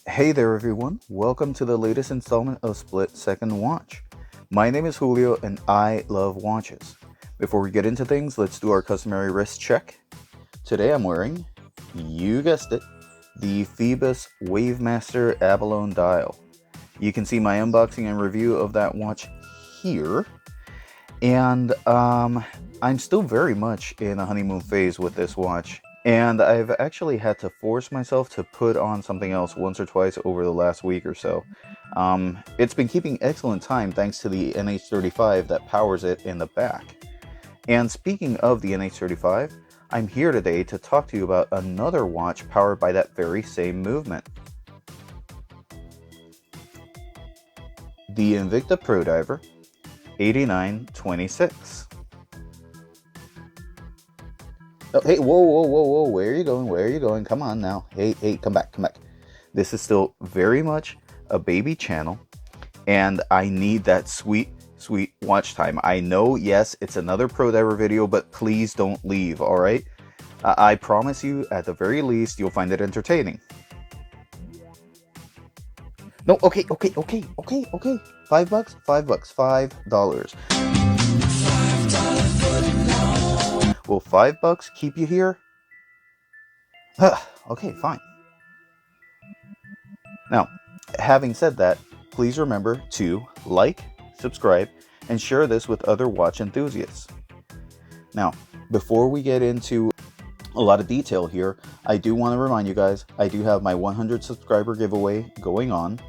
Hey there everyone, welcome to the latest installment of Split Second Watch. My name is Julio and I love watches. Before we get into things, let's do our customary wrist check. Today I'm wearing, you guessed it, the Phoebus Wavemaster Abalone dial. You can see my unboxing and review of that watch here. And I'm still very much in a honeymoon phase with this watch. And I've actually had to force myself to put on something else once or twice over the last week or so. It's been keeping excellent time thanks to the NH35 that powers it in the back. And speaking of the NH35, I'm here today to talk to you about another watch powered by that very same movement. The Invicta Pro Diver 8926. Oh, hey, whoa, where are you going? Come on now. Hey, come back. This is still very much a baby channel, and I need that sweet watch time. I know, yes, it's another Pro Diver video, but please don't leave, alright? I promise you, at the very least, you'll find it entertaining. No, okay. $5? $5. Will $5 keep you here? Okay, fine. Now, having said that, please remember to like, subscribe, and share this with other watch enthusiasts. Now, before we get into a lot of detail here, I do want to remind you guys, I do have my 100 subscriber giveaway going on.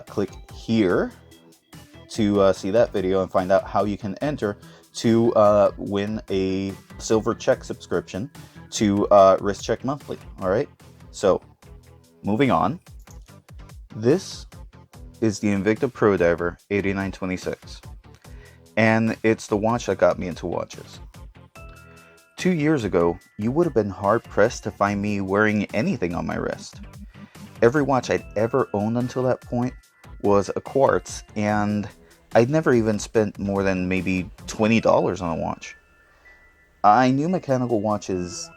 Click here to see that video and find out how you can enter to win a silver check subscription to Wrist Check Monthly. Alright, so moving on. This is the Invicta Pro Diver 8926, and it's the watch that got me into watches. 2 years ago, you would have been hard pressed to find me wearing anything on my wrist. Every watch I'd ever owned until that point was a quartz, and I'd never even spent more than maybe $20 on a watch. I knew mechanical watches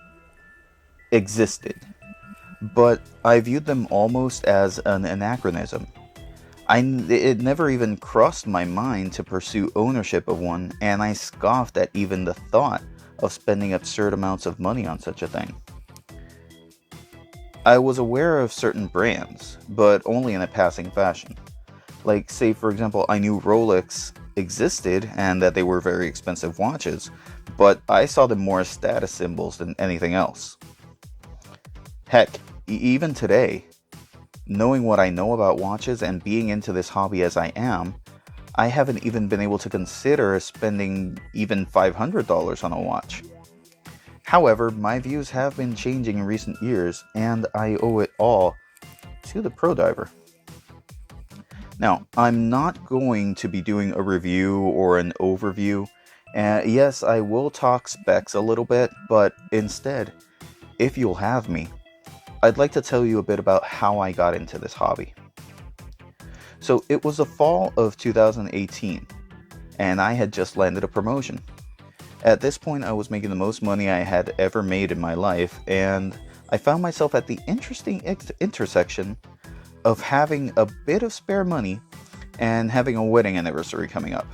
existed, but I viewed them almost as an anachronism. It never even crossed my mind to pursue ownership of one, and I scoffed at even the thought of spending absurd amounts of money on such a thing. I was aware of certain brands, but only in a passing fashion. Like, say for example, I knew Rolex existed and that they were very expensive watches, but I saw them more as status symbols than anything else. Heck, even today, knowing what I know about watches and being into this hobby as I am, I haven't even been able to consider spending even $500 on a watch. However, my views have been changing in recent years, and I owe it all to the Pro Diver. Now, I'm not going to be doing a review or an overview. Yes, I will talk specs a little bit, but instead, if you'll have me, I'd like to tell you a bit about how I got into this hobby. So it was the fall of 2018, and I had just landed a promotion. At this point, I was making the most money I had ever made in my life, and I found myself at the interesting intersection of having a bit of spare money and having a wedding anniversary coming up.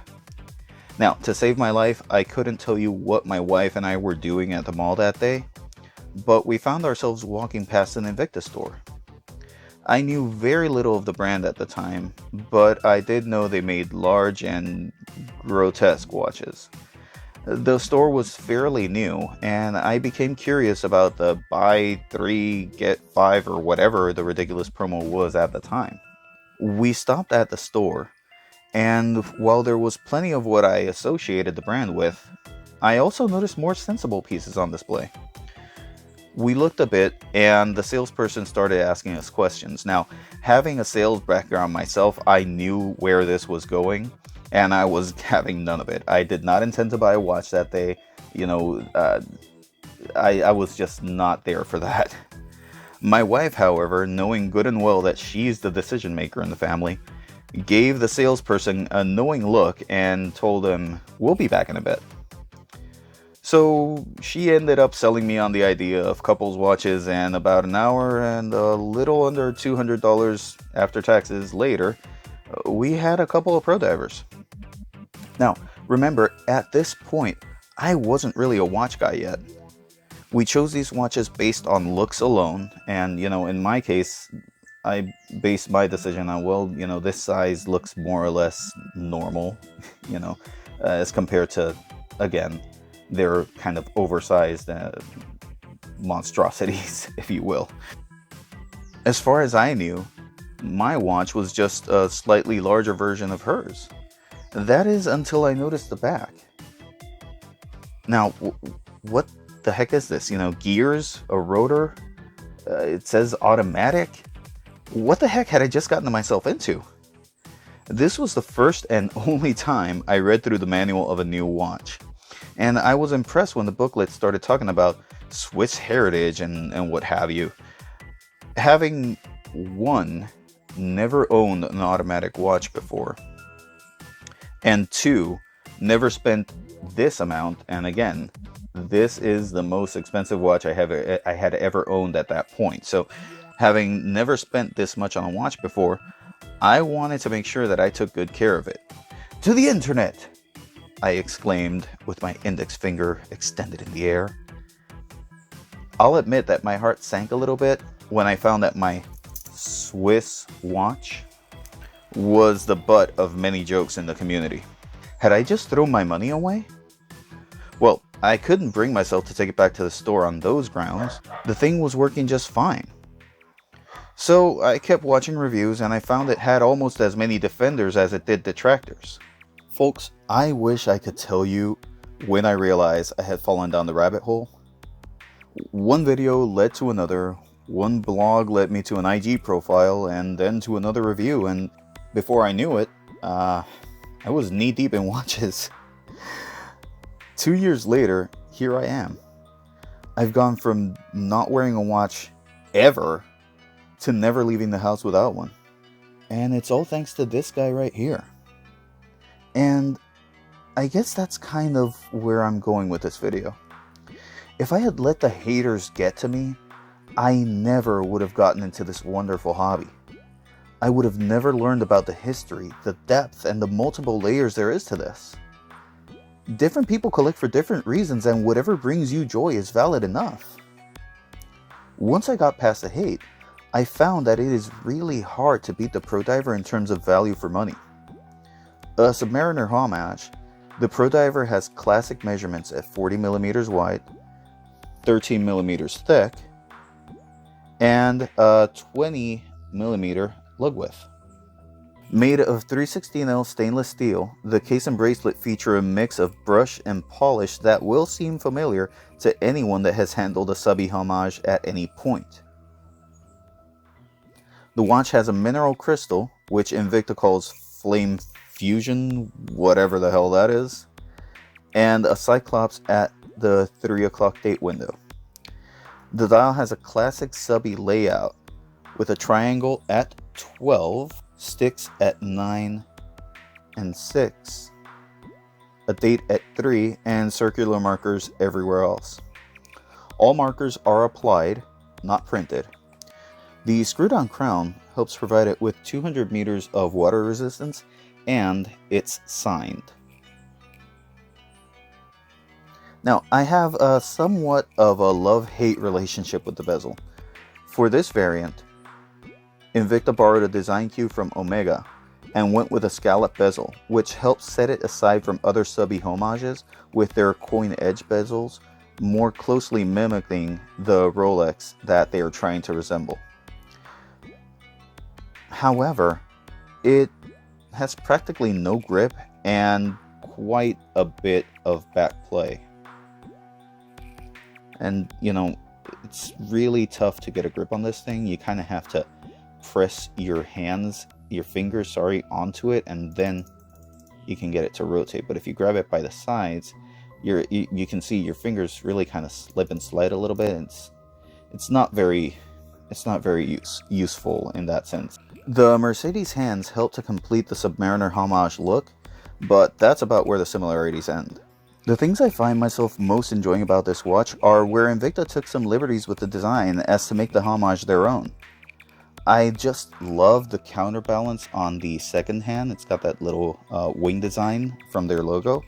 Now, to save my life, I couldn't tell you what my wife and I were doing at the mall that day, but we found ourselves walking past an Invicta store. I knew very little of the brand at the time, but I did know they made large and grotesque watches. The store was fairly new, and I became curious about the buy 3, get 5 or whatever the ridiculous promo was at the time. We stopped at the store, and while there was plenty of what I associated the brand with, I also noticed more sensible pieces on display. We looked a bit, and the salesperson started asking us questions. Now, having a sales background myself, I knew where this was going, and I was having none of it. I did not intend to buy a watch that day. I was just not there for that. My wife, however, knowing good and well that she's the decision maker in the family, gave the salesperson a knowing look and told him, "We'll be back in a bit." So she ended up selling me on the idea of couples watches, and about an hour and a little under $200 after taxes later, we had a couple of pro divers. Now, remember, at this point, I wasn't really a watch guy yet. We chose these watches based on looks alone, and in my case, I based my decision on, well, this size looks more or less normal, as compared to, again, their kind of oversized monstrosities, if you will. As far as I knew, my watch was just a slightly larger version of hers. That is until I noticed the back. Now, what the heck is this? Gears, a rotor, it says automatic. What the heck had I just gotten myself into? This was the first and only time I read through the manual of a new watch. And I was impressed when the booklet started talking about Swiss heritage and what have you. Having, one, never owned an automatic watch before, and two, never spent this amount, and again, this is the most expensive watch I had ever owned at that point. So having never spent this much on a watch before, I wanted to make sure that I took good care of it. To the internet! I exclaimed with my index finger extended in the air. I'll admit that my heart sank a little bit when I found that my Swiss watch was the butt of many jokes in the community. Had I just thrown my money away? Well, I couldn't bring myself to take it back to the store on those grounds. The thing was working just fine. So I kept watching reviews, and I found it had almost as many defenders as it did detractors. Folks, I wish I could tell you when I realized I had fallen down the rabbit hole. One video led to another, one blog led me to an IG profile, and then to another review, and before I knew it, I was knee deep in watches. 2 years later, here I am. I've gone from not wearing a watch ever to never leaving the house without one. And it's all thanks to this guy right here. And I guess that's kind of where I'm going with this video. If I had let the haters get to me, I never would have gotten into this wonderful hobby. I would have never learned about the history, the depth, and the multiple layers there is to this. Different people collect for different reasons, and whatever brings you joy is valid enough. Once I got past the hate, I found that it is really hard to beat the Pro Diver in terms of value for money. A Submariner homage, the Pro Diver has classic measurements at 40mm wide, 13mm thick, and a 20mm lug width. Made of 316L stainless steel, the case and bracelet feature a mix of brush and polish that will seem familiar to anyone that has handled a subby homage at any point. The watch has a mineral crystal, which Invicta calls Flame Fusion, whatever the hell that is, and a Cyclops at the 3 o'clock date window. The dial has a classic subby layout with a triangle at 12, sticks at 9 and 6, a date at 3, and circular markers everywhere else. All markers are applied, not printed. The screw-down crown helps provide it with 200 meters of water resistance, and it's signed. Now, I have a somewhat of a love-hate relationship with the bezel. For this variant, Invicta borrowed a design cue from Omega and went with a scallop bezel, which helps set it aside from other subby homages with their coin edge bezels, more closely mimicking the Rolex that they are trying to resemble. However, it has practically no grip and quite a bit of back play. And, it's really tough to get a grip on this thing. You kind of have to press your fingers, onto it, and then you can get it to rotate. But if you grab it by the sides, you can see your fingers really kind of slip and slide a little bit. It's not very useful in that sense. The Mercedes hands help to complete the Submariner homage look, but that's about where the similarities end. The things I find myself most enjoying about this watch are where Invicta took some liberties with the design as to make the homage their own. I just love the counterbalance on the second hand. It's got that little wing design from their logo.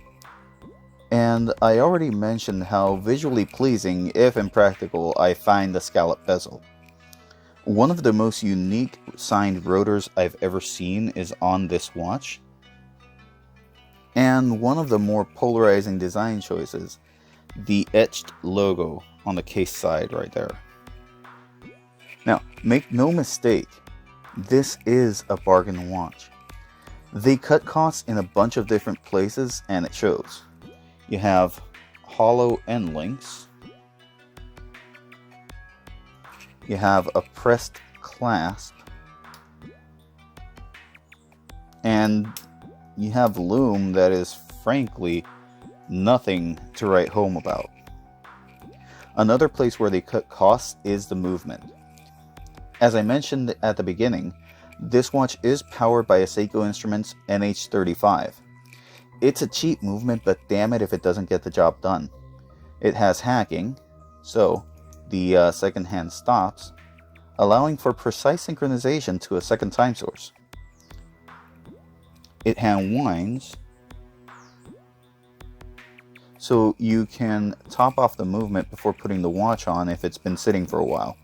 And I already mentioned how visually pleasing, if impractical, I find the scallop bezel. One of the most unique signed rotors I've ever seen is on this watch. And one of the more polarizing design choices, the etched logo on the case side right there. Now, make no mistake, this is a bargain watch. They cut costs in a bunch of different places and it shows. You have hollow end links. You have a pressed clasp. And you have loom that is frankly nothing to write home about. Another place where they cut costs is the movement. As I mentioned at the beginning, this watch is powered by a Seiko Instruments NH35. It's a cheap movement, but damn it if it doesn't get the job done. It has hacking, so the second hand stops, allowing for precise synchronization to a second time source. It hand winds, so you can top off the movement before putting the watch on if it's been sitting for a while.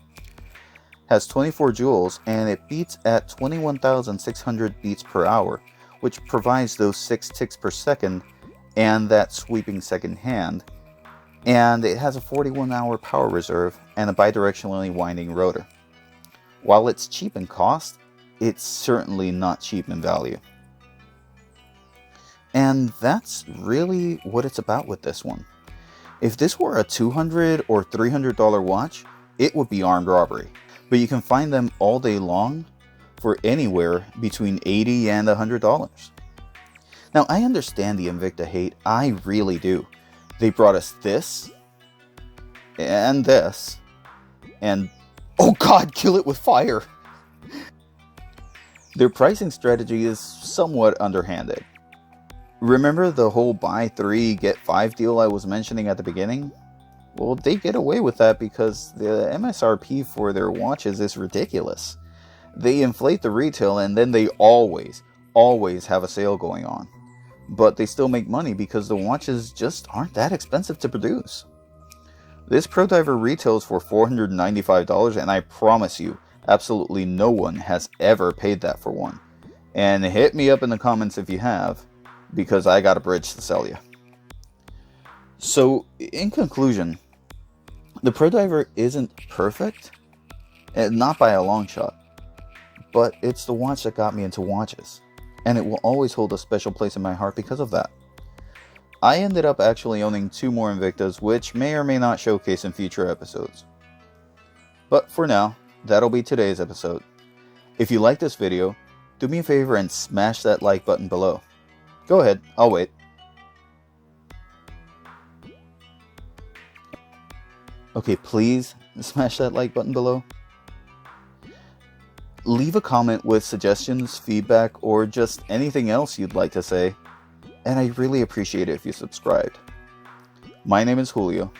Has 24 joules and it beats at 21,600 beats per hour, which provides those 6 ticks per second and that sweeping second hand. And it has a 41-hour power reserve and a bidirectionally winding rotor. While it's cheap in cost, it's certainly not cheap in value. And that's really what it's about with this one. If this were a $200 or $300 watch, it would be armed robbery. But you can find them all day long for anywhere between $80 and $100. Now, I understand the Invicta hate. I really do. They brought us this, and oh god, kill it with fire! Their pricing strategy is somewhat underhanded. Remember the whole buy 3 get 5 deal I was mentioning at the beginning? Well, they get away with that because the MSRP for their watches is ridiculous. They inflate the retail and then they always have a sale going on. But they still make money because the watches just aren't that expensive to produce. This Pro Diver retails for $495 and I promise you, absolutely no one has ever paid that for one. And hit me up in the comments if you have, because I got a bridge to sell you. So, in conclusion, the Pro Diver isn't perfect, and not by a long shot, but it's the watch that got me into watches, and it will always hold a special place in my heart because of that. I ended up actually owning 2 more Invictas, which may or may not showcase in future episodes. But for now, that'll be today's episode. If you like this video, do me a favor and smash that like button below. Go ahead, I'll wait. Okay, please smash that like button below. Leave a comment with suggestions, feedback, or just anything else you'd like to say, and I really appreciate it if you subscribed. My name is Julio.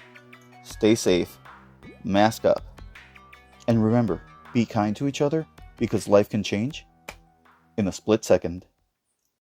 Stay safe, mask up, and remember, be kind to each other because life can change in a split second.